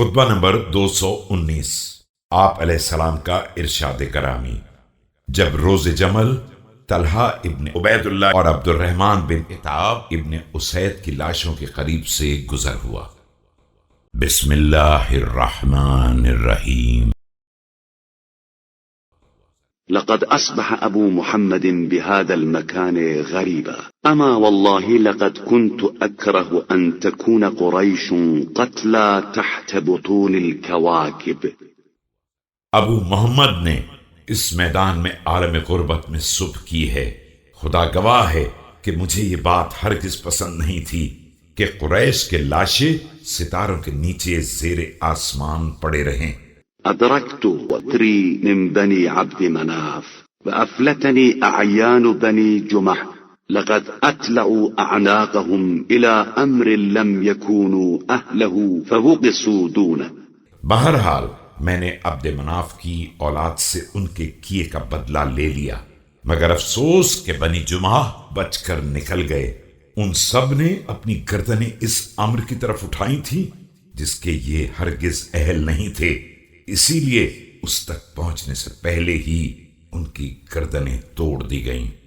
خطبہ نمبر 219۔ آپ علیہ السلام کا ارشاد کرامی: جب روز جمل طلحہ ابن عبید اللہ اور عبد الرحمن بن عتاب ابن اسید کی لاشوں کے قریب سے گزر ہوا۔ بسم اللہ الرحمن الرحیم۔ لقد أصبح أبو محمد بهذا المكان غريبا، أما والله لقد كنت أكره أن تكون قريش قتلى تحت بطون الكواكب۔ ابو محمد نے اس میدان میں عالم غربت میں صبح کی ہے۔ خدا گواہ ہے کہ مجھے یہ بات ہرگز پسند نہیں تھی کہ قریش کے لاشیں ستاروں کے نیچے زیر آسمان پڑے رہیں۔ أدركت وتري من بني عبد مناف، وأفلتني أعيان بني جمح، لقد أتلعوا أعناقهم إلى أمر لم يكونوا أهله فوقصوا دونه۔ بہرحال میں نے عبد مناف کی اولاد سے ان کے کیے کا بدلہ لے لیا، مگر افسوس کہ بنی جمح بچ کر نکل گئے۔ ان سب نے اپنی گردنیں اس امر کی طرف اٹھائی تھی جس کے یہ ہرگز اہل نہیں تھے، اسی لیے اس تک پہنچنے سے پہلے ہی ان کی گردنیں توڑ دی گئیں۔